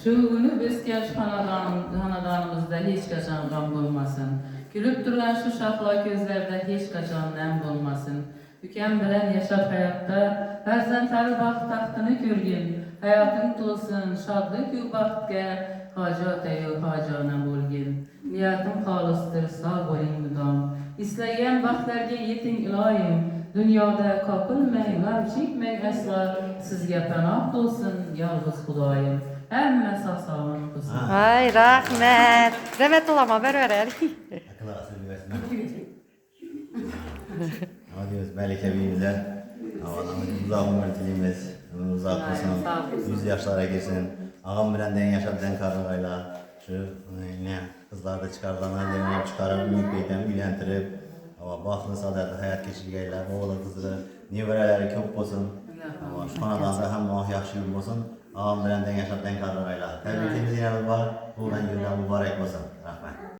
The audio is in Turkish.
Şu günü biz yaş hanadanımızda hiç kaçan gam olmasın. Gülüp duran şu şahla gözlerde hiç kaçan nem olmasın. Tüken bilen yaşap hayatta, farzandları baxt taxtını görgün. Hayatın dolsun, şadlık yu baxtga, hacata yu hacana bolgin. Niyatim halistır, sağ boling müdam. İsleyen baxtlarga yeting iloyim. Dünyada kapılmay, gam çekmay asla. Sizge panoh dolsun, yalğız Xudoyim. Hemme sağ-salamat olsun. Ay rahmet. Demet olama ver. Akıl arası bir versin. Ama diyoruz Melike Bey'imize uzak ömür dilimiz, uzak olsun, 100 yaşlara girsin. Ağam bilen den yaşa den kararayla şu ne kızlar da çıkarılan ellerini çıkarıp büyük beyten büyülentirip ama baxtını saadətli hayat keçirgəylər, oğlu kızları, nevreləri çok olsun. Ama şu anadan da hem noh yaxşı gün olsun. Ağam bilen den yaşa den kararayla. Təbrikimiz yine var. Bu ben günden mübarek olsun. Rahmet.